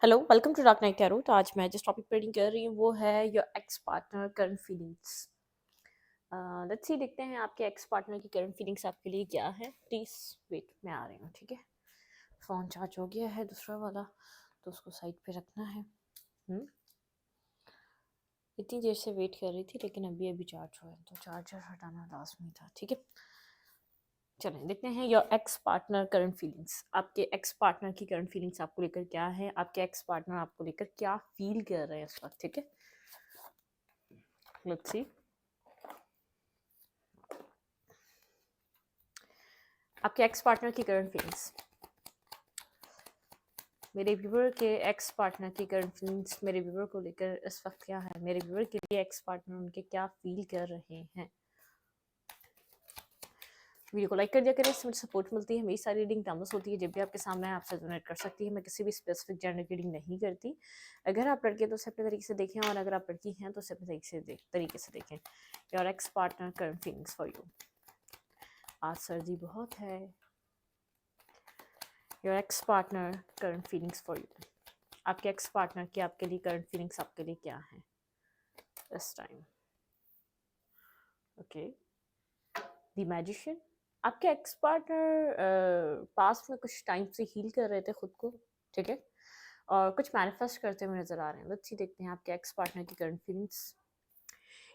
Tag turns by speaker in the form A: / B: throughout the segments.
A: Hello, welcome to Dark Night tarot. तो आज मैं जिस टॉपिक पर रीडिंग कर रही हूँ वो है your ex partner current feelings. Let's see, देखते हैं आपके एक्स पार्टनर की करंट फीलिंग्स आपके लिए क्या है। प्लीज़ वेट, मैं आ रही हूँ। ठीक है, फ़ोन चार्ज हो गया है दूसरा वाला, तो उसको साइड पे रखना है। इतनी देर से वेट कर रही थी लेकिन अभी अभी चार्ज हुआ है, तो चार्जर हटाना लाजमी था। ठीक है, चलें देखते हैं your ex partner current feelings. आपके एक्स पार्टनर की करंट फीलिंग्स आपको लेकर क्या है, आपके एक्स पार्टनर आपको लेकर क्या फील कर रहे हैं इस वक्त। ठीक है, लेट्स सी। आपके एक्स पार्टनर की करंट फीलिंग्स, मेरे व्यूवर के एक्स पार्टनर की करंट फीलिंग्स मेरे व्यूवर को लेकर इस वक्त क्या है। मेरे व्यूवर के लिए एक्स पार्टनर उनके क्या फील कर रहे हैं। वीडियो को लाइक कर दिया करें, इससे मुझे सपोर्ट मिलती है। मेरी सारी रीडिंग टाइमलेस होती है, जब भी आपके सामने है आपसे डोनेट कर सकती है। मैं किसी भी स्पेसिफिक जेंडर की रीडिंग नहीं करती। अगर आप लड़के तो उसे अपने तरीके से देखें, और अगर आप लड़की हैं तो उसे अपने तरीके से देखें। Your ex partner current feelings for you. आज सर्दी बहुत है। Your ex partner current feelings for you. आपके एक्स पार्टनर की आपके लिए करंट फीलिंग्स आपके लिए क्या है इस टाइम। Okay, the magician. आपके एक्स पार्टनर पास्ट में कुछ टाइम से हील कर रहे थे खुद को। ठीक है, और कुछ मैनिफेस्ट करते हुए नजर आ रहे हैं। लेट्स सी, देखते हैं आपके एक्स पार्टनर की करंट फीलिंग्स।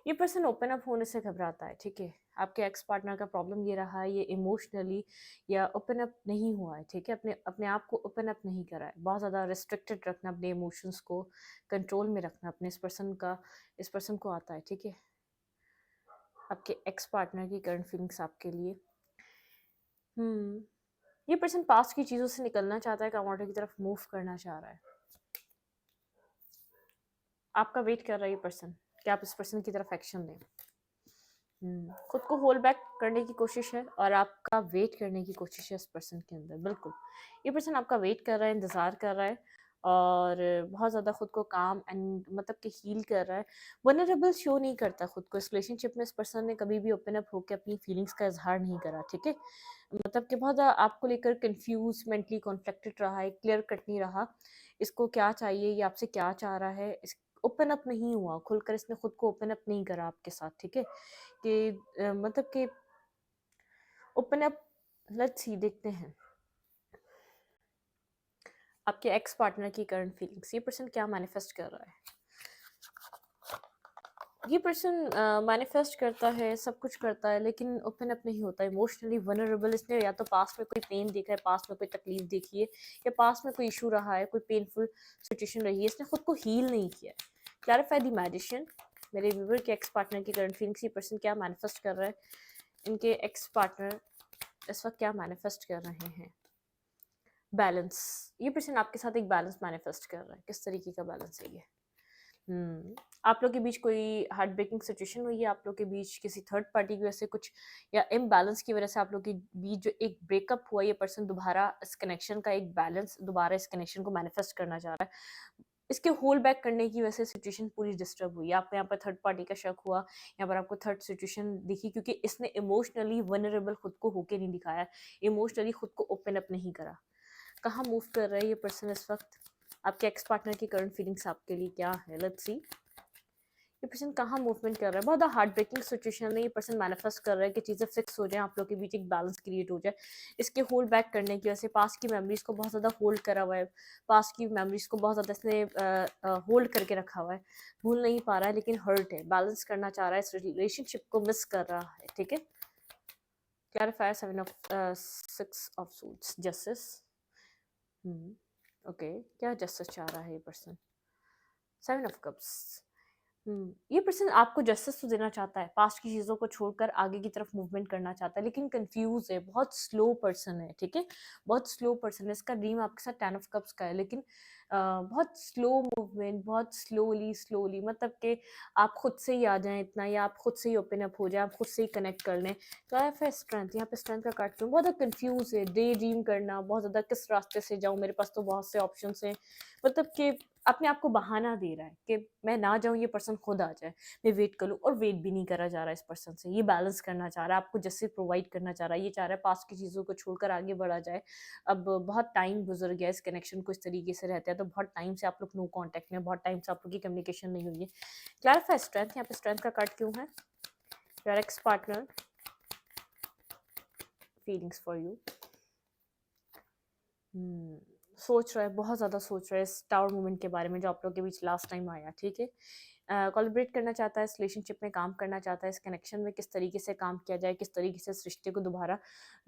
A: ये पर्सन ओपन अप होने से घबराता है। ठीक है, आपके एक्स पार्टनर का प्रॉब्लम ये रहा है, ये इमोशनली या ओपन अप नहीं हुआ है। ठीक है, अपने अपने आप को ओपन अप नहीं करा है। बहुत ज़्यादा रिस्ट्रिक्टेड रखना, अपने इमोशंस को कंट्रोल में रखना अपने इस पर्सन को आता है। ठीक है, आपके एक्स पार्टनर की करंट फीलिंग्स आपके लिए। ये पर्सन पास्ट की चीज़ों से निकलना चाहता है, कमोडर की तरफ मूव करना चाह रहा है। आपका वेट कर रहा है ये पर्सन कि आप इस पर्सन की तरफ एक्शन लें। खुद को होल्ड बैक करने की कोशिश है और आपका वेट करने की कोशिश है इस पर्सन के अंदर। बिल्कुल, ये पर्सन आपका वेट कर रहा है, इंतज़ार कर रहा है, और बहुत ज़्यादा खुद को काम एंड मतलब कि हील कर रहा है। वनरेबल शो नहीं करता खुद को। इस रिलेशनशिप में इस पर्सन ने कभी भी ओपन अप होकर अपनी फीलिंग्स का इजहार नहीं करा। ठीक है, मतलब कि बहुत ज़्यादा आपको लेकर कंफ्यूज, मेंटली कॉन्फ्लिक्टेड रहा है, क्लियर कट नहीं रहा। इसको क्या चाहिए, ये आपसे क्या चाह रहा है, इस ओपन अप नहीं हुआ खुलकर, इसने खुद को ओपन अप नहीं करा आपके साथ। ठीक है, कि मतलब कि ओपन अप। लेट्स सी, देखते हैं आपके एक्स पार्टनर की करंट फीलिंग्स। ये पर्सन क्या मैनिफेस्ट कर रहा है। ये पर्सन मैनिफेस्ट करता है, सब कुछ करता है, लेकिन ओपन अप नहीं होता। Emotionally vulnerable. इसने या तो पास्ट में कोई पेन देखा है, पास्ट में कोई तकलीफ देखी है, या पास्ट में कोई इशू रहा है, कोई पेनफुल सिचुएशन रही है, इसने खुद को हील नहीं किया है। Clarify the magician. मेरे व्यूवर के एक्स पार्टनर की करंट फीलिंग्स। ये पर्सन क्या मैनिफेस्ट कर रहा है, इनके एक्स पार्टनर इस वक्त क्या मैनिफेस्ट कर रहे हैं। बैलेंस। ये पर्सन आपके साथ एक बैलेंस मैनिफेस्ट कर रहा है। किस तरीके का बैलेंस है ये। आप लोग के बीच कोई हार्ट ब्रेकिंग सिचुएशन हुई है, आप लोग के बीच किसी थर्ड पार्टी की वजह से कुछ, या इम्बैलेंस की वजह से आप लोग के बीच जो एक ब्रेकअप हुआ, ये पर्सन दोबारा इस कनेक्शन का एक बैलेंस, दोबारा इस कनेक्शन को मैनिफेस्ट करना चाह रहा है। इसके होल्ड बैक करने की वजह से सिचुएशन पूरी डिस्टर्ब हुई। आपको यहाँ पर थर्ड पार्टी का शक हुआ, यहाँ पर आपको थर्ड सिचुएशन दिखी, क्योंकि इसने इमोशनली वनरेबल खुद को होके नहीं दिखाया, इमोशनली खुद को ओपन अप नहीं करा। कहाँ मूव कर रहा है ये पर्सन इस वक्त। आपके एक्स पार्टनर की करंट फीलिंग्स आपके लिए क्या है। लेट्स सी, ये पर्सन कहाँ मूवमेंट कर रहा है। बहुत हार्ट ब्रेकिंग सिचुएशन में ये पर्सन मैनिफेस्ट कर रहा है कि चीज़ें फिक्स हो जाएं, आप लोग के बीच एक बैलेंस क्रिएट हो जाए। इसके होल्ड बैक करने की वजह से पास्ट की मेमोरीज को बहुत ज़्यादा होल्ड करा हुआ है। पास्ट की मेमोरीज को बहुत ज़्यादा इसने होल्ड करके रखा हुआ है। भूल नहीं पा रहा है, लेकिन हर्ट है, बैलेंस करना चाह रहा है, इस रिलेशनशिप को मिस कर रहा है। ठीक है, clarifier 6 of suits, justice. Okay, क्या जस्टिस चाह रहा है ये पर्सन। 7 of cups. ये पर्सन आपको जस्टिस तो देना चाहता है, पास्ट की चीज़ों को छोड़कर आगे की तरफ मूवमेंट करना चाहता है, लेकिन कंफ्यूज है, बहुत स्लो पर्सन है। ठीक है, बहुत स्लो पर्सन है। इसका ड्रीम आपके साथ 10 ऑफ कप्स का है, लेकिन बहुत स्लो मूवमेंट, बहुत स्लोली स्लोली, मतलब कि आप खुद से ही आ जाएं इतना, या आप खुद से ही ओपन अप हो जाए, आप खुद से ही कनेक्ट कर लें। लाइफ है स्ट्रेंथ, यहाँ पे स्ट्रेंथ का कार्ड बहुत ज़्यादा कंफ्यूज है, डे ड्रीम करना बहुत ज़्यादा, किस रास्ते से जाऊँ, मेरे पास तो बहुत से ऑप्शन हैं। मतलब कि अपने आप को बहाना दे रहा है कि मैं ना जाऊँ, ये पर्सन खुद आ जाए, मैं वेट कर लूँ, और वेट भी नहीं करा जा रहा है इस पर्सन से। ये बैलेंस करना चाह रहा है, आपको जस्टिस प्रोवाइड करना चाह रहा है, ये चाह रहा है पास्ट की चीज़ों को छोड़कर आगे बढ़ा जाए। अब बहुत टाइम गुज़र गया इस कनेक्शन को इस तरीके से रहते हैं, तो बहुत टाइम से आप लोग नो कॉन्टैक्ट में, बहुत टाइम से आप लोग की कम्युनिकेशन नहीं हुई है। क्लैरिफाई स्ट्रेंथ, यहाँ पे स्ट्रेंथ का कार्ड क्यों है? Your ex partner feelings for you. सोच रहा है, बहुत ज़्यादा सोच रहा है इस टावर मूवमेंट के बारे में जो आप लोग के बीच लास्ट टाइम आया, ठीक है? कोलैबोरेट करना चाहता है, इस रिलेशनशिप में काम करना चाहता है, इस कनेक्शन में किस तरीके से काम किया जाए, किस तरीके से इस रिश्ते को दोबारा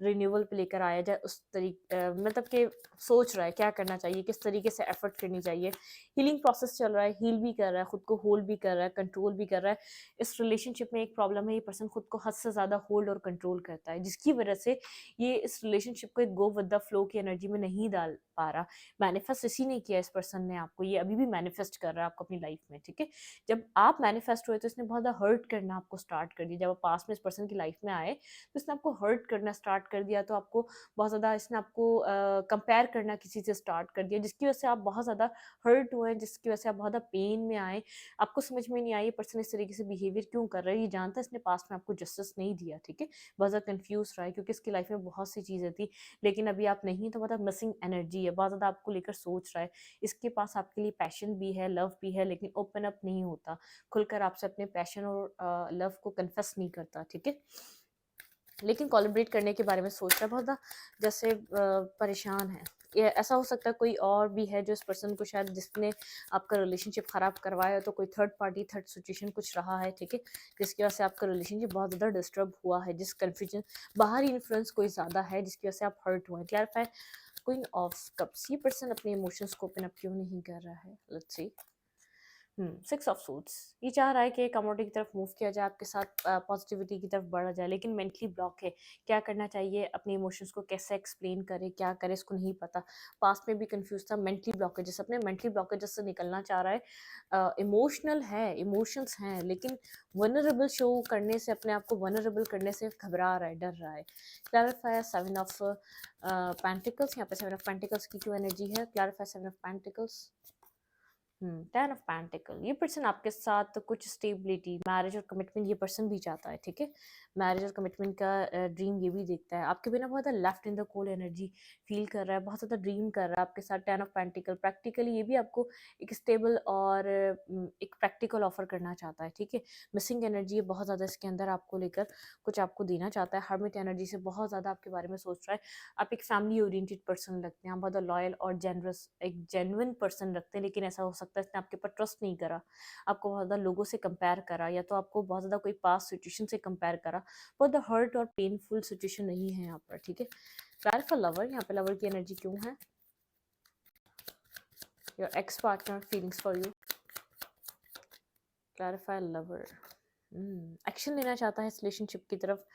A: रिन्यूअल पे लेकर आया जाए, उस मतलब कि सोच रहा है क्या करना चाहिए, किस तरीके से एफर्ट करनी चाहिए। हीलिंग प्रोसेस चल रहा है, हील भी कर रहा है, खुद को होल्ड भी कर रहा है, कंट्रोल भी कर रहा है। इस रिलेशनशिप में एक प्रॉब्लम है, ये पर्सन खुद को हद से ज़्यादा होल्ड और कंट्रोल करता है, जिसकी वजह से ये इस रिलेशनशिप को एक गो विद द फ्लो की एनर्जी में नहीं डाल पा रहा। मैनिफेस्ट इसी ने किया इस पर्सन ने आपको, ये अभी भी मैनिफेस्ट कर रहा है आपको अपनी लाइफ में, ठीक है? जब आप मैनिफेस्ट हुए तो इसने बहुत ज़्यादा हर्ट करना आपको स्टार्ट कर दिया। जब आप पास में इस पर्सन की लाइफ में आए तो इसने आपको हर्ट करना स्टार्ट कर दिया, तो आपको बहुत ज़्यादा इसने आपको कंपेयर करना किसी से स्टार्ट कर दिया, जिसकी वजह से आप बहुत ज़्यादा हर्ट हुए, जिसकी वजह से आप बहुत ज़्यादा पेन में आए। आपको समझ में नहीं आई ये पर्सन इस तरीके से बिहेवियर क्यों कर रहा है, ये जानता है इसने पास्ट में आपको जस्टिस नहीं दिया, ठीक है? बहुत ज़्यादा कन्फ्यूज रहा है क्योंकि इसकी लाइफ में बहुत सी चीज़ें थी, लेकिन अभी आप नहीं, तो मतलब मिसिंग एनर्जी है, बहुत ज़्यादा आपको लेकर सोच रहा है। इसके पास आपके लिए पैशन भी है, लव भी है, लेकिन ओपन अप नहीं होता, खुलकर आपसे अपने पैशन और लव को कन्फेस नहीं करता, ठीक है? लेकिन कोलैबोरेट करने के बारे में सोच रहा है, बहुत ज़्यादा जैसे परेशान है। ये ऐसा हो सकता है कोई और भी है जो इस पर्सन को शायद जिसने आपका रिलेशनशिप ख़राब करवाया, तो कोई थर्ड पार्टी, थर्ड सिचुएशन कुछ रहा है, ठीक है? जिसकी वजह से आपका रिलेशनशिप बहुत ज़्यादा डिस्टर्ब हुआ है, जिस कन्फ्यूजन बाहरी इन्फ्लुएंस कोई ज़्यादा है जिसकी वजह से आप हर्ट हुए हैं। क्लैरिफाई क्वीन ऑफ कप्स, ये पर्सन अपने इमोशंस को ओपन अप क्यों नहीं कर रहा है? Let's see. Six of suits, ये चाह रहा है कि कमोडिटी की तरफ मूव किया जाए, आपके साथ पॉजिटिविटी की तरफ बढ़ा जाए, लेकिन मेंटली ब्लॉक है। क्या करना चाहिए, अपने इमोशंस को कैसे एक्सप्लेन करे, क्या करे, इसको नहीं पता। पास्ट में भी कंफ्यूज था, मेंटली ब्लॉकेजेस, अपने मेंटली ब्लॉकेजेस से निकलना चाह रहा है। इमोशनल है, इमोशंस हैं, लेकिन वनरेबल शो करने से, अपने आप को वनरेबल करने से घबरा रहा है, डर रहा है। क्लैरिफाई सेवन ऑफ पेंटिकल्स, यहाँ पे सेवन ऑफ पेंटिकल्स की क्यों एनर्जी है? Clarify seven of pentacles. Ten of pentacle, ये पर्सन आपके साथ कुछ स्टेबिलिटी, मैरिज और कमिटमेंट ये पर्सन भी चाहता है, ठीक है? मैरिज और कमिटमेंट का ड्रीम ये भी देखता है, आपके बिना बहुत ज़्यादा left in the cold energy feel कर रहा है, बहुत ज़्यादा ड्रीम कर रहा है आपके साथ। टेन ऑफ पेंटिकल, प्रैक्टिकली ये भी आपको एक स्टेबल और एक प्रैक्टिकल ऑफर करना चाहता है, ठीक है? मिसिंग एनर्जी है बहुत ज़्यादा इसके अंदर, आपको लेकर कुछ आपको देना चाहता है। हर्मिट एनर्जी से बहुत ज़्यादा आपके बारे में सोच रहा है। आप एक फैमिली ओरिएंटेड पर्सन लगते हैं, आप बहुत लॉयल और जेनरस, एक जेन्युइन पर्सन लगते हैं, लेकिन ऐसा हो सकता है इसने आपके ऊपर ट्रस्ट नहीं करा, आपको बहुत ज़्यादा लोगों से कंपेयर करा, या तो आपको बहुत ज़्यादा कोई पास्ट सिचुएशन से कंपेयर करा। बहुत ज़्यादा हर्ट और पेनफुल सिचुएशन नहीं है यहाँ पर, ठीक है? क्लैरिफाई फॉर लवर, यहाँ पे लवर की एनर्जी क्यों है? Your ex partner feelings for you. Clarify lover, action लेना चाहता है इस रिलेशनशिप की तरफ,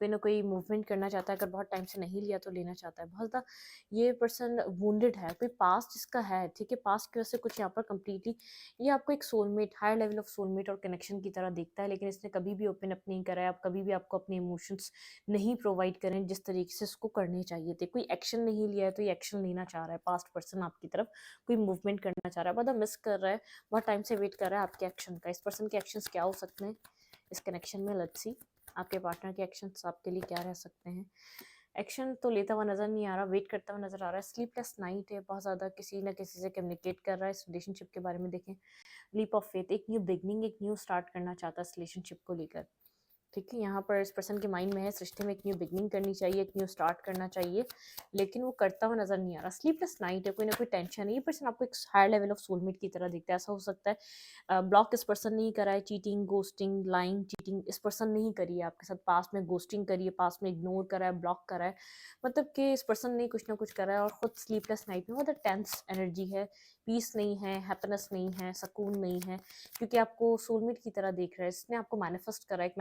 A: कोई ना कोई मूवमेंट करना चाहता है, अगर बहुत टाइम से नहीं लिया तो लेना चाहता है। बहुत ज़्यादा ये पर्सन वुंडेड है, कोई पास्ट इसका है, ठीक है? पास्ट की वजह से कुछ यहाँ पर कम्प्लीटली ये आपको एक soulmate, higher level of soulmate और कनेक्शन की तरह देखता है, लेकिन इसने कभी भी ओपन अप नहीं करा है। आप कभी भी आपको अपने इमोशंस नहीं प्रोवाइड करें जिस तरीके से इसको करने चाहिए थे, कोई एक्शन नहीं लिया है, तो ये एक्शन लेना चाह रहा है। पास्ट पर्सन आपकी तरफ कोई मूवमेंट करना चाह रहा है, बहुत मिस कर रहा है, बहुत टाइम से वेट कर रहा है आपके एक्शन का। इस पर्सन के एक्शंस क्या हो सकते हैं इस कनेक्शन में? लेट्स सी, आपके पार्टनर के एक्शंस आपके लिए क्या रह सकते हैं? एक्शन तो लेता हुआ नज़र नहीं आ रहा, वेट करता हुआ नज़र आ रहा है। स्लीपलेस नाइट है, बहुत ज़्यादा किसी ना किसी से कम्युनिकेट कर रहा है। इस रिलेशनशिप के बारे में देखें, लीप ऑफ फेथ, एक न्यू बिगनिंग, एक न्यू स्टार्ट करना चाहता है इस रिलेशनशिप को लेकर, ठीक है? यहाँ पर इस पर्सन के माइंड में है इस रिश्ते में एक न्यू बिगनिंग करनी चाहिए, एक न्यू स्टार्ट करना चाहिए, लेकिन वो करता हुआ नजर नहीं आ रहा। स्लीपलेस नाइट है, कोई ना कोई टेंशन है, ये पर्सन आपको एक हायर लेवल ऑफ सोलमेट की तरह दिखता है। ऐसा हो सकता है ब्लॉक इस पर्सन नहीं करा है, चीटिंग, गोस्टिंग, लाइंग, चीटिंग इस पर्सन नहीं करी है आपके साथ, पास में गोस्टिंग करी है, पास में इग्नोर करा है, ब्लॉक करा है, मतलब कि इस पर्सन ने कुछ ना कुछ करा है, और खुद स्लीपलेस नाइट में बहुत टेंस एनर्जी है, पीस नहीं है, हैप्पीनेस नहीं है, सुकून नहीं है, क्योंकि आपको सोलमेट की तरह देख रहा है। इसने आपको मैनिफेस्ट करा, एक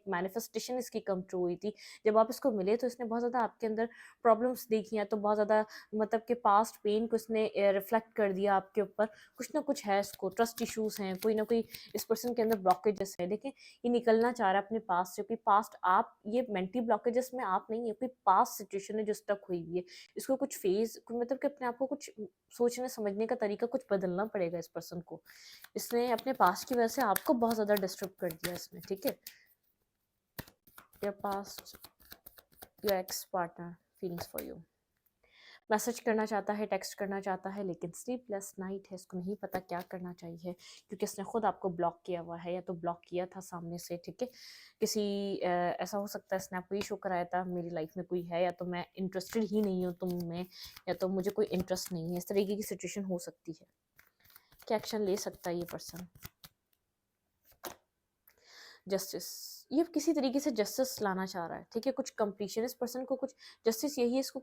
A: मैनिफेस्टेशन इसकी कम ट्रू हुई थी। जब आप इसको मिले तो इसने बहुत ज़्यादा आपके अंदर प्रॉब्लम्स देखी हैं, तो बहुत ज़्यादा मतलब कि पास्ट पेन को इसने रिफ्लेक्ट कर दिया आपके ऊपर। कुछ ना कुछ है, इसको ट्रस्ट इश्यूज हैं, कोई ना कोई इस पर्सन के अंदर ब्लॉकेजेस है। देखें, ये निकलना चाह रहा है अपने पास्ट से, कोई पास्ट आप, ये मेंटली ब्लॉकेजेस में आप नहीं है, कोई पास्ट सिचुएशन है जो स्टक हुई हुई है, इसको कुछ फेज, मतलब कि अपने आप को कुछ सोचने समझने का तरीका कुछ बदलना पड़ेगा इस पर्सन को। इसने अपने पास्ट की वजह से आपको बहुत ज़्यादा डिस्टर्ब कर दिया इसने, ठीक है। Your past, your ex partner feelings for you, message करना चाहता है, टेक्स्ट करना चाहता है, लेकिन स्लीपलेस नाइट है, इसको नहीं पता क्या करना चाहिए, क्योंकि इसने खुद आपको ब्लॉक किया हुआ है, या तो ब्लॉक किया था सामने से, ठीक है। किसी ऐसा हो सकता है इसने आपको ये शो कराया था मेरी लाइफ में कोई है, या तो मैं इंटरेस्टेड ही नहीं हूँ तुम में, या तो मुझे कोई इंटरेस्ट नहीं है, इस तरीके की सिचुएशन हो सकती है। क्या एक्शन ले सकता है ये पर्सन? जस्टिस, ये किसी तरीके से जस्टिस लाना चाह रहा है, ठीक है। कुछ कंप्लीशन, इस पर्सन को कुछ जस्टिस यही है, इसको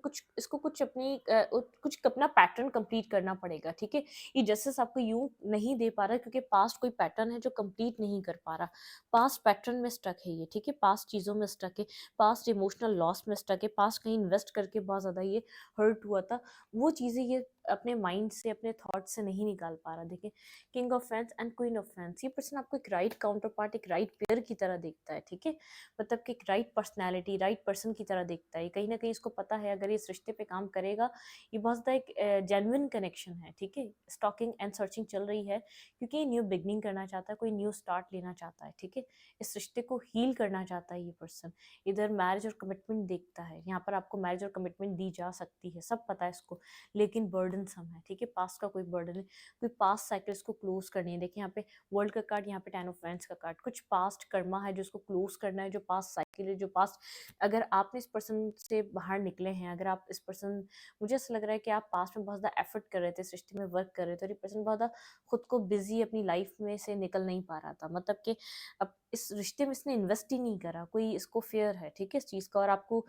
A: कुछ अपनी कुछ अपना पैटर्न कंप्लीट करना पड़ेगा, ठीक है। ये जस्टिस आपको यूं नहीं दे पा रहा क्योंकि पास्ट कोई पैटर्न है जो कंप्लीट नहीं कर पा रहा, पास्ट पैटर्न में स्टक है ये, ठीक है। पास्ट चीज़ों में स्टक है, पास्ट इमोशनल लॉस में स्टक है, पास्ट कहीं इन्वेस्ट करके बहुत ज़्यादा ये हर्ट हुआ था, वो चीज़ें ये अपने माइंड से, अपने थॉट से नहीं निकाल पा रहा। देखिए, king of fans and queen of fans, ये पर्सन आपको एक राइट काउंटर पार्ट, एक राइट पेयर की तरह देखता है, ठीक है। मतलब कि एक राइट पर्सनैलिटी, राइट पर्सन की तरह देखता है। कहीं ना कहीं इसको पता है अगर ये इस रिश्ते पे काम करेगा, ये बहुत ज़्यादा एक जेन्युइन कनेक्शन है, ठीक है। स्टॉकिंग एंड सर्चिंग चल रही है क्योंकि ये न्यू बिगनिंग करना चाहता है, कोई न्यू स्टार्ट लेना चाहता है, ठीक है। इस रिश्ते को हील करना चाहता है ये पर्सन। इधर मैरिज और कमिटमेंट देखता है, यहाँ पर आपको मैरिज और कमिटमेंट दी जा सकती है, सब पता है इसको, लेकिन बर्डन सम है, ठीक है। पास्ट का कोई बर्डन है, कोई पास्ट साइकिल्स को क्लोज करनी है। देखिए यहाँ पे वर्ल्ड का कार्ड, यहाँ पे 10 ऑफ वांड्स का कार्ड, कुछ पास्ट कर्मा है जो उसको क्लोज करना है, जो पास्ट साइकिल है, जो पास्ट, अगर आपने इस पर्सन से बाहर निकले हैं, अगर आप इस पर्सन, मुझे ऐसा लग रहा है कि आप पास्ट में बहुत ज़्यादा एफर्ट कर रहे थे, इस रिश्ते में वर्क कर रहे थे, और ये पर्सन बहुत ज़्यादा खुद को बिजी अपनी लाइफ में से निकल नहीं पा रहा था, मतलब कि अब इस रिश्ते में इसने इन्वेस्ट ही नहीं करा, कोई इसको फेयर है, ठीक है, इस चीज़ का, और आपको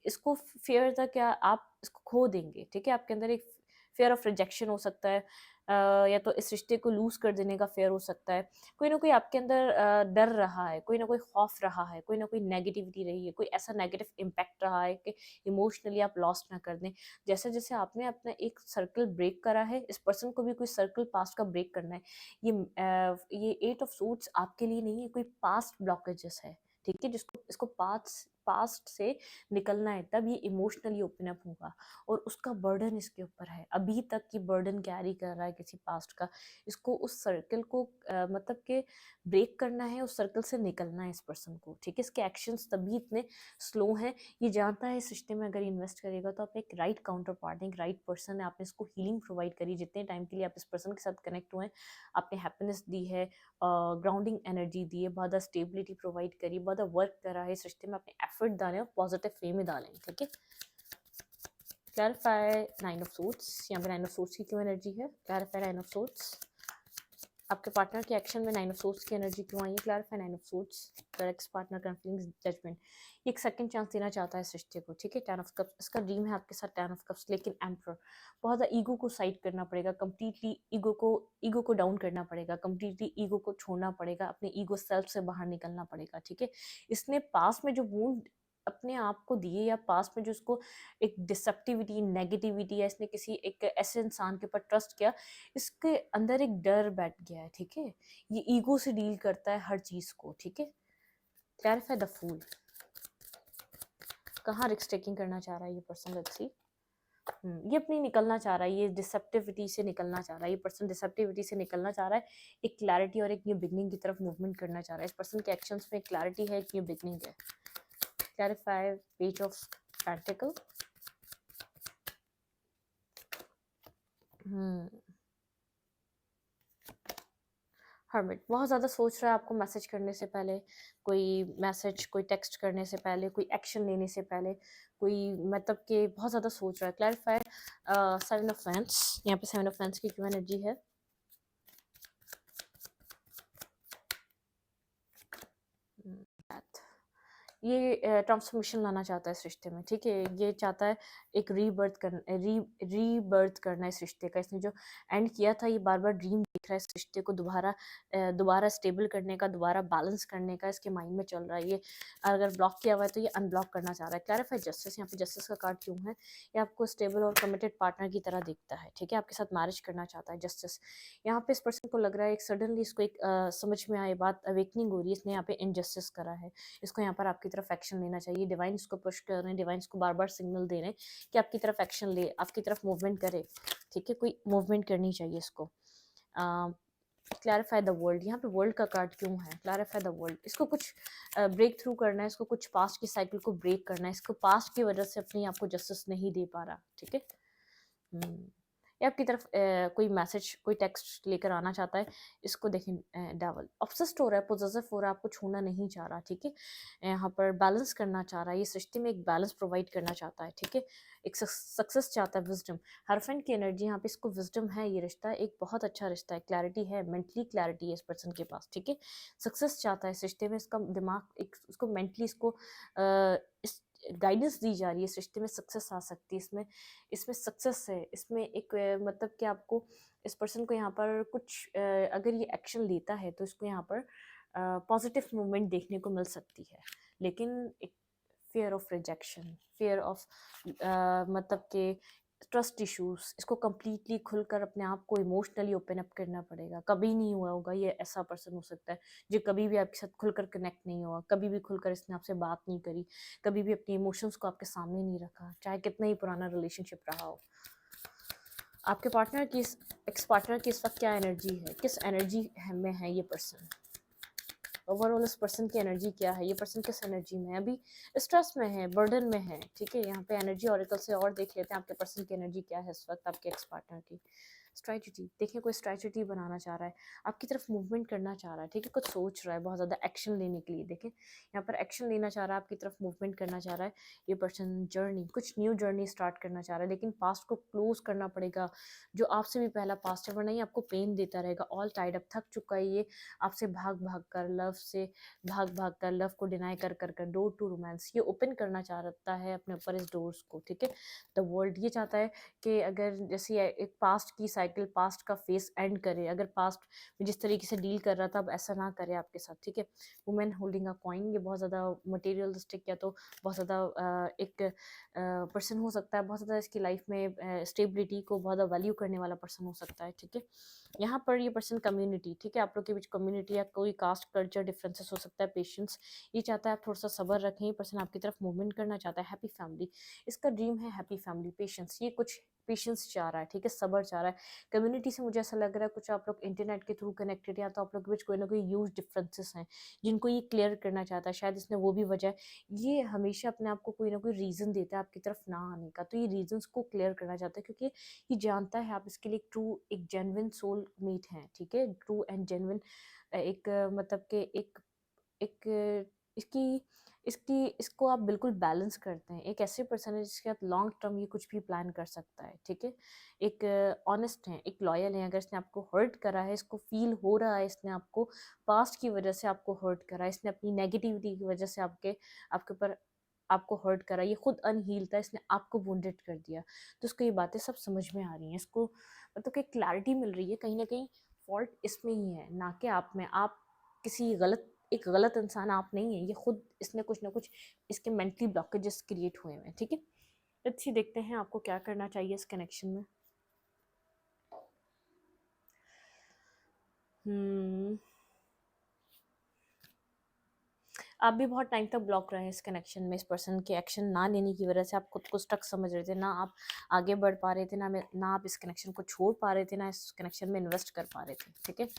A: इसको फेयर था क्या आप इसको खो देंगे, ठीक है। आपके अंदर एक फेयर ऑफ रिजेक्शन हो सकता है, या तो इस रिश्ते को लूज कर देने का फेयर हो सकता है, कोई ना कोई आपके अंदर डर रहा है, कोई ना कोई खौफ रहा है, कोई ना कोई नेगेटिविटी रही है, कोई ऐसा नेगेटिव इम्पैक्ट रहा है कि इमोशनली आप लॉस्ट ना कर दें। जैसे जैसे आपने अपना एक सर्कल ब्रेक करा है, इस पर्सन को भी कोई सर्कल पास्ट का ब्रेक करना है। ये 8 ऑफ सूट्स आपके लिए नहीं है, कोई पास्ट ब्लॉकेजेस है, ठीक है, जिसको इसको पास्ट से निकलना है, तब ये इमोशनली ओपन अप होगा, और उसका बर्डन इसके ऊपर है, अभी तक ये बर्डन कैरी कर रहा है किसी पास्ट का, इसको उस सर्कल को मतलब कि ब्रेक करना है, उस सर्कल से निकलना है इस पर्सन को, ठीक है। इसके एक्शंस तभी इतने स्लो हैं, ये जानता है इस रिश्ते में अगर इन्वेस्ट करेगा तो आप एक राइट काउंटर पार्ट, एक राइट पर्सन है, आपने इसको हीलिंग प्रोवाइड करी, जितने टाइम के लिए आप इस पर्सन के साथ कनेक्ट हुए हैं, आपने हैप्पीनेस दी है, ग्राउंडिंग एनर्जी दी है, बहुत ज़्यादा स्टेबिलिटी प्रोवाइड करी, बहुत ज़्यादा वर्क करा है इस रिश्ते में, अपने एफर्ट डालें और पॉजिटिव वे में डालें, ठीक है। क्लैरिफाई 9 ऑफ सूट्स, यहाँ पे 9 ऑफ सूट्स की क्यों एनर्जी है, क्लैरिफाई 9 ऑफ सूट्स, आपके पार्टनर के एक्शन में 9 ऑफ सूट्स की एनर्जी क्यों आई है, clarify 9 of suits, ex partner का फीलिंग्स, जजमेंट, ये एक सेकंड चांस देना चाहता है इस रिश्ते को, ठीक है। 10 ऑफ कप्स, इसका ड्रीम है आपके साथ 10 ऑफ कप्स, लेकिन एम्परर, बहुत ज़्यादा ईगो को साइड करना पड़ेगा, कंप्लीटली ईगो को डाउन करना पड़ेगा, कंप्लीटली ईगो को छोड़ना पड़ेगा, अपने ईगो सेल्फ से बाहर निकलना पड़ेगा, ठीक है। इसने पास में जो वूंड अपने आप को दिए, या पास में जो उसको एक डिसेप्टिविटी, नेगेटिविटी, या इसने किसी एक ऐसे इंसान के ऊपर ट्रस्ट किया, इसके अंदर एक डर बैठ गया है, ठीक है। ये ईगो से डील करता है हर चीज़ को, ठीक है। क्लैरिफाई द फूल, कहाँ रिस्क टेकिंग करना चाह रहा है ये पर्सन, लेट्स सी। ये अपनी निकलना चाह रहा है, ये डिसेप्टिविटी से निकलना चाह रहा है, ये पर्सन डिसेप्टिविटी से निकलना चाह रहा है, एक क्लैरिटी और एक न्यू बिगनिंग की तरफ मूवमेंट करना चाह रहा है। इस पर्सन के एक्शंस में एक क्लैरिटी है, एक न्यू बिगनिंग है। Clarify page of pentacle, hermit, बहुत ज़्यादा सोच रहा है आपको मैसेज करने से पहले, कोई मैसेज, कोई टेक्स्ट करने से पहले, कोई एक्शन लेने से पहले, कोई मतलब कि बहुत ज़्यादा सोच रहा है। क्लैरिफाई 7 ऑफ वांड्स, यहाँ पे 7 ऑफ वांड्स की क्यों एनर्जी है, ये ट्रांसफॉर्मेशन लाना चाहता है इस रिश्ते में, ठीक है? ये चाहता है एक रीबर्थ करना इस रिश्ते का। इसने जो एंड किया था, ये बार-बार ड्रीम देख रहा है इस रिश्ते को दोबारा स्टेबल करने का, दोबारा बैलेंस करने का इसके माइंड में चल रहा है। ये अगर ब्लॉक किया हुआ है तो ये अनब्लॉक करना चाह रहा है। क्लैरिफाई जस्टिस, यहाँ पे जस्टिस का कार्ड क्यों है? ये आपको स्टेबल और कमिटेड पार्टनर की तरह देखता है, ठीक है? आपके साथ मैरिज करना चाहता है जस्टिस। यहाँ पे इस पर्सन को लग रहा है एक सडनली इसको एक समझ में आए बात, अवेकनिंग हो रही है, इसने यहाँ पे इनजस्टिस करा है। इसको यहाँ पर आपकी तरफ एक्शन लेना चाहिए। डिवाइन इसको पुश कर रहे हैं, डिवाइन इसको बार बार सिग्नल दे रहे हैं कि आपकी तरफ एक्शन ले, आपकी तरफ मूवमेंट करे, ठीक है? कोई मूवमेंट करनी चाहिए इसको। क्लैरिफाई द वर्ल्ड, यहाँ पे वर्ल्ड का कार्ड क्यों है? क्लैरिफाई द वर्ल्ड, इसको कुछ ब्रेक थ्रू करना है, इसको कुछ पास्ट की साइकिल को ब्रेक करना है, इसको पास्ट की वजह से अपनी आपको जस्टिस नहीं दे पा रहा, ठीक है? ये आपकी तरफ कोई मैसेज, कोई टेक्स्ट लेकर आना चाहता है। इसको देखें, डेविल ऑब्सेस्ड हो रहा है, पोजेसिव हो रहा है, आपको छूना नहीं चाह रहा, ठीक है? यहाँ पर बैलेंस करना चाह रहा है, इस रिश्ते में एक बैलेंस प्रोवाइड करना चाहता है, ठीक है? एक सक्सेस चाहता है, विजडम, हरफेंट की एनर्जी यहाँ पे, इसको विजडम है, ये रिश्ता एक बहुत अच्छा रिश्ता है, क्लैरिटी है, मेंटली क्लैरिटी है इस पर्सन के पास, ठीक है? सक्सेस चाहता है इस रिश्ते में, इसका दिमाग एक इसको मेंटली इसको इस गाइडेंस दी जा रही है, इस रिश्ते में सक्सेस आ सकती है, इसमें इसमें सक्सेस है, इसमें एक मतलब कि आपको इस पर्सन को यहाँ पर कुछ अगर ये एक्शन लेता है तो इसको यहाँ पर पॉजिटिव मूवमेंट देखने को मिल सकती है, लेकिन एक fear of rejection, fear of मतलब कि ट्रस्ट इश्यूज, इसको कम्प्लीटली खुलकर अपने आप को इमोशनली ओपन अप करना पड़ेगा। कभी नहीं हुआ होगा, ये ऐसा पर्सन हो सकता है जो कभी भी आपके साथ खुलकर कनेक्ट नहीं हुआ, कभी भी खुलकर इसने आपसे बात नहीं करी, कभी भी अपने इमोशंस को आपके सामने नहीं रखा, चाहे कितना ही पुराना रिलेशनशिप रहा हो। आपके पार्टनर की, एक्स पार्टनर की इस वक्त क्या एनर्जी है? किस एनर्जी में है ये पर्सन? ओवरऑल इस पर्सन की एनर्जी क्या है? ये पर्सन किस एनर्जी में है? अभी स्ट्रेस में है, बर्डन में है, ठीक है? यहाँ पे एनर्जी ऑरिकल से और देख लेते हैं आपके पर्सन की एनर्जी क्या है इस वक्त आपके एक्स पार्टनर की। स्ट्रैटेजी देखिए, कोई स्ट्रैटेजी बनाना चाह रहा है, आपकी तरफ मूवमेंट करना चाह रहा है, ठीक है? कुछ सोच रहा है बहुत ज़्यादा एक्शन लेने के लिए, देखें यहाँ पर एक्शन लेना चाह रहा है, आपकी तरफ मूवमेंट करना चाह रहा है ये पर्सन। जर्नी, कुछ न्यू जर्नी स्टार्ट करना चाह रहा है, लेकिन पास्ट को क्लोज करना पड़ेगा, जो आपसे भी पहला पास्ट है, वरना ये आपको पेन देता रहेगा। ऑल टाइड अप, थक चुका है ये आपसे भाग भाग कर, लव से भाग भाग कर, लव को डिनाई कर कर कर, डोर टू रोमांस ये ओपन करना चाहता है अपने ऊपर इस डोर्स को, ठीक है? द वर्ल्ड ये चाहता है कि अगर जैसे एक पास्ट की साइकिल, पास्ट का फेस एंड करे, अगर पास्ट में जिस तरीके से डील कर रहा था अब ऐसा ना करे आपके साथ, ठीक है? वुमेन होल्डिंग अ कॉइन, ये बहुत ज़्यादा मटेरियलिस्टिक या तो बहुत ज़्यादा एक पर्सन हो सकता है, बहुत ज़्यादा इसकी लाइफ में स्टेबिलिटी को बहुत ज़्यादा वैल्यू करने वाला पर्सन हो सकता है, ठीक है? यहाँ पर ये पर्सन कम्युनिटी, ठीक है? आप लोग के बीच कम्युनिटी या कोई कास्ट कल्चर डिफरेंसेस हो सकता है, पेशेंस, ये चाहता है आप थोड़ा सा सब्र रखें, ये पर्सन आपकी तरफ मूवमेंट करना चाहता है, हैप्पी फैमिली, इसका ड्रीम है हैप्पी फैमिली, पेशेंस, ये कुछ पेशेंस चाह रहा है, ठीक है? सब्र चाह रहा है। कम्युनिटी से मुझे ऐसा लग रहा है कुछ आप लोग इंटरनेट के थ्रू कनेक्टेड, या तो आप लोग के बीच कोई ना कोई ह्यूज डिफरेंसेस हैं जिनको ये क्लियर करना चाहता है, शायद इसने वो भी वजह है, ये हमेशा अपने आप को कोई ना कोई रीज़न देता है आपकी तरफ ना आने का, तो ये रीजंस को क्लियर करना चाहता है क्योंकि ये जानता है आप इसके लिए ट्रू, एक जेन्युइन सोल मेट हैं, ठीक है? ट्रू एंड जेन्युइन एक मतलब कि एक इसकी इसकी इसको आप बिल्कुल बैलेंस करते हैं। एक ऐसे पर्सन है जिसके साथ लॉन्ग टर्म ये कुछ भी प्लान कर सकता है, ठीक है? एक ऑनेस्ट है, एक लॉयल है, अगर इसने आपको हर्ट करा है, इसको फील हो रहा है इसने आपको पास्ट की वजह से आपको हर्ट करा है, इसने अपनी नेगेटिविटी की वजह से आपके ऊपर आपको हर्ट करा, ये खुद अनहील था, इसने आपको वुंडेड कर दिया, तो उसको ये बातें सब समझ में आ रही हैं, इसको मतलब कि क्लैरिटी मिल रही है कहीं ना कहीं फॉल्ट इसमें ही है ना कि आप में। आप किसी एक गलत इंसान आप नहीं है, ये खुद इसने कुछ ना कुछ इसके मेंटली ब्लॉकेजेस क्रिएट हुए हैं, ठीक है? अच्छी देखते हैं आपको क्या करना चाहिए इस कनेक्शन में। आप भी बहुत टाइम तक ब्लॉक रहे हैं इस कनेक्शन में, इस पर्सन के एक्शन ना लेने की वजह से आप खुद को स्टक समझ रहे थे, ना आप आगे बढ़ पा रहे थे, ना आप इस कनेक्शन को छोड़ पा रहे थे, ना इस कनेक्शन में इन्वेस्ट कर पा रहे थे, ठीक है?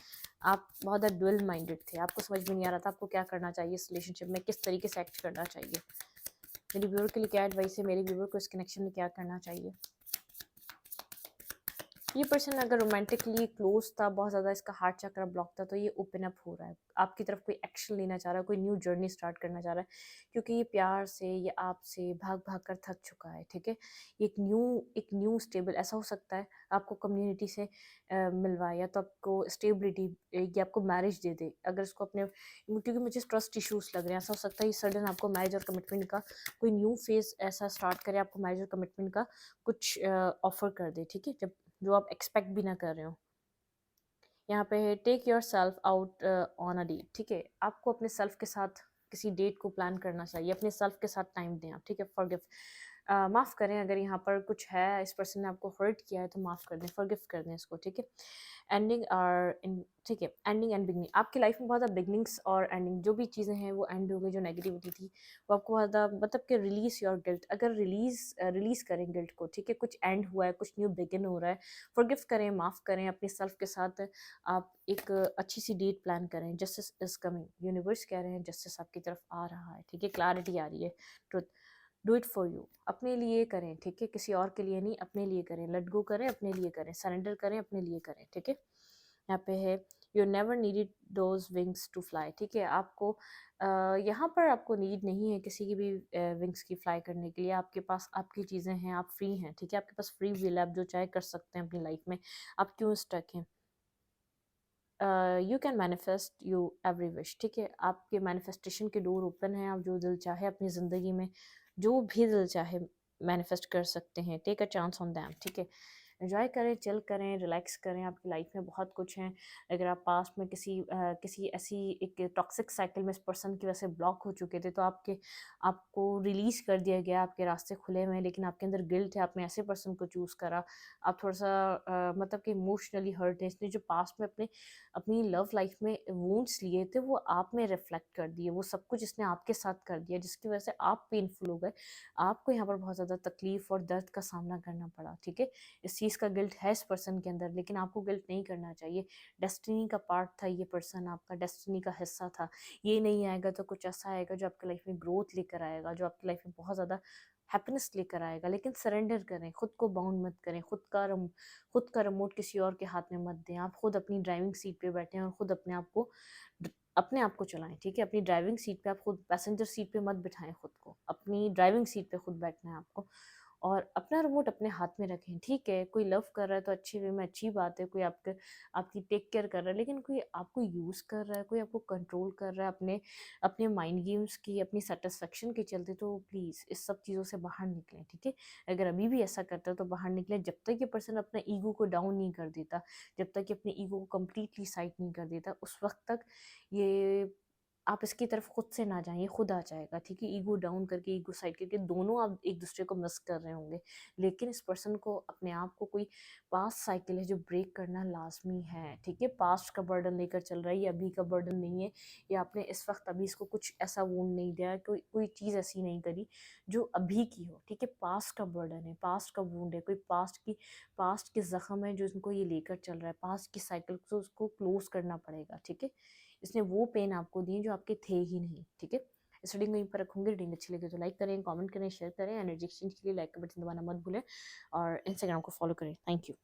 A: आप बहुत ड्यूअल माइंडेड थे, आपको समझ में नहीं आ रहा था आपको क्या करना चाहिए इस रिलेशनशिप में, किस तरीके से एक्ट करना चाहिए। मेरी व्यूअर के लिए क्या एडवाइस है, मेरे व्यूअर को इस कनेक्शन में क्या करना चाहिए? ये पर्सन अगर रोमांटिकली क्लोज था, बहुत ज़्यादा इसका हार्ट चक्रा ब्लॉक था, तो ये ओपन अप हो रहा है, आपकी तरफ कोई एक्शन लेना चाह रहा है, कोई न्यू जर्नी स्टार्ट करना चाह रहा है, क्योंकि ये प्यार से, ये आपसे भाग भाग कर थक चुका है, ठीक है। एक न्यू स्टेबल, ऐसा हो सकता है आपको कम्युनिटी से मिलवाए, या तो आपको स्टेबिलिटी, या आपको मैरिज दे दे, अगर इसको अपने, क्योंकि मुझे ट्रस्ट इश्यूज लग रहे हैं, ऐसा हो सकता है ये सडन आपको मैरिज और कमिटमेंट का कोई न्यू फेज ऐसा स्टार्ट करे, आपको मैरिज और कमिटमेंट का कुछ ऑफर कर दे, ठीक है, जब जो आप एक्सपेक्ट भी ना कर रहे हो। यहाँ पे है take yourself out on a date, ठीक है, आपको अपने सेल्फ के साथ किसी डेट को प्लान करना चाहिए, अपने सेल्फ के साथ टाइम दें आप, ठीक है। फॉरगिव, माफ़ करें अगर यहाँ पर कुछ है, इस पर्सन ने आपको हर्ट किया है तो माफ़ कर दें, फॉरगिव कर दें इसको, ठीक है। एंडिंग आर इन, ठीक है, एंडिंग एंड बिगनिंग, आपकी लाइफ में बहुत ज़्यादा बिगनिंग्स और एंडिंग, जो भी चीज़ें हैं वो एंड हो गई, जो नेगेटिविटी थी वो आपको बहुत ज़्यादा, मतलब कि रिलीज योर गिल्ट, अगर रिलीज़ करें गिल्ट को, ठीक है, कुछ एंड हुआ है, कुछ न्यू बिगिन हो रहा है, फॉरगिव करें, माफ़ करें, अपने सेल्फ के साथ आप एक अच्छी सी डेट प्लान करें, जस्टिस इज कमिंग, यूनिवर्स कह रहे हैं जस्टिस आपकी तरफ आ रहा है, ठीक है, क्लैरिटी आ रही है, truth, do it for you, अपने लिए करें, ठीक है, किसी और के लिए नहीं, अपने लिए करें, लेट गो करें, अपने लिए करें, सरेंडर करें, अपने लिए करें, ठीक है। यहाँ पे है you never needed those wings to fly, ठीक है, आपको यहाँ पर आपको नीड नहीं है किसी की भी विंग्स की फ्लाई करने के लिए, आपके पास आपकी चीज़ें हैं, आप फ्री हैं, ठीक है, आपके पास फ्री विल है, आप जो चाहे कर सकते हैं अपनी लाइफ में, आप क्यों स्टक हैं। You can manifest you every wish, ठीक है, आपके मैनिफेस्टेशन के डोर ओपन है, आप जो दिल चाहे अपनी ज़िंदगी में, जो भी दिल चाहे मैनिफेस्ट कर सकते हैं, take a chance on them, ठीक है। एंजॉय करें, चिल करें, रिलैक्स करें, आपकी लाइफ में बहुत कुछ है। अगर आप पास्ट में किसी ऐसी एक टॉक्सिक साइकिल में इस पर्सन की वजह से ब्लॉक हो चुके थे, तो आपको रिलीज़ कर दिया गया, आपके रास्ते खुले हुए हैं, लेकिन आपके अंदर गिल्ट है, आपने ऐसे पर्सन को चूज़ करा, आप थोड़ा सा मतलब कि इमोशनली हर्ट है, इसने जो पास्ट में अपनी लव लाइफ में वूंड्स लिए थे वो आप में रिफ्लेक्ट कर दिए, वो सब कुछ इसने आपके साथ कर दिया, जिसकी वजह से आप पेनफुल हो गए, आपको यहाँ पर बहुत ज़्यादा तकलीफ और दर्द का सामना करना पड़ा, ठीक है। इस चीज़ का गिल्ट है इस पर्सन के अंदर, लेकिन आपको गिल्ट नहीं करना चाहिए, डेस्टिनी का पार्ट था ये पर्सन, आपका डेस्टिनी का हिस्सा था, ये नहीं आएगा तो कुछ ऐसा आएगा जो आपकी लाइफ में ग्रोथ लेकर आएगा, जो आपकी लाइफ में बहुत ज़्यादा हैप्पीनेस लेकर आएगा, लेकिन सरेंडर करें, खुद को बाउंड मत करें, खुद का रिमोट किसी और के हाथ में मत दें, आप खुद अपनी ड्राइविंग सीट पे बैठें और खुद अपने आप को चलाएं, ठीक है, अपनी ड्राइविंग सीट पे आप खुद, पैसेंजर सीट पे मत बिठाएं खुद को, अपनी ड्राइविंग सीट पे खुद बैठना है आपको, और अपना रिमोट अपने हाथ में रखें, ठीक है, कोई लव कर रहा है तो अच्छे वे में अच्छी बात है, कोई आपकी टेक केयर कर रहा है, लेकिन कोई आपको यूज़ कर रहा है, कोई आपको कंट्रोल कर रहा है अपने अपने माइंड गेम्स की, अपनी सेटिस्फेक्शन के चलते, तो प्लीज़ इस सब चीज़ों से बाहर निकलें, ठीक है। अगर अभी भी ऐसा करता है तो बाहर निकलें, जब तक ये पर्सन अपना ईगो को डाउन नहीं कर देता, जब तक ये अपने ईगो को कम्प्लीटली साइड नहीं कर देता, उस वक्त तक ये आप इसकी तरफ खुद से ना जाएँ, ये खुद आ जाएगा, ठीक है? ईगो डाउन करके, ईगो साइड करके, दोनों आप एक-दूसरे को मिस कर रहे होंगे। लेकिन इस पर्सन को, अपने आप को, कोई पास्ट साइकिल है जो ब्रेक करना लाज़मी है, ठीक है? पास्ट का बर्डन लेकर चल रहा है, ये अभी का बर्डन नहीं है, या आपने इस वक़्त अभी इसको कुछ ऐसा वुंड नहीं दिया, कोई चीज़ ऐसी नहीं करी जो अभी की हो, ठीक है? पास्ट का बर्डन है, पास्ट का वुंड है, कोई पास्ट के ज़ख्म है जो इनको ये लेकर चल रहा है, पास्ट की साइकिल को उसको क्लोज़ करना पड़ेगा, ठीक है? इसने वो पेन आपको दिए जो आपके थे ही नहीं, ठीक है। इस रीडिंग को यहीं पर रखूंगी, रीडिंग अच्छी लगे तो लाइक करें, कमेंट करें, शेयर करें, एनर्जी एक्सचेंज के लिए लाइक का बटन दबाना मत भूलें, और इंस्टाग्राम को फॉलो करें। Thank you.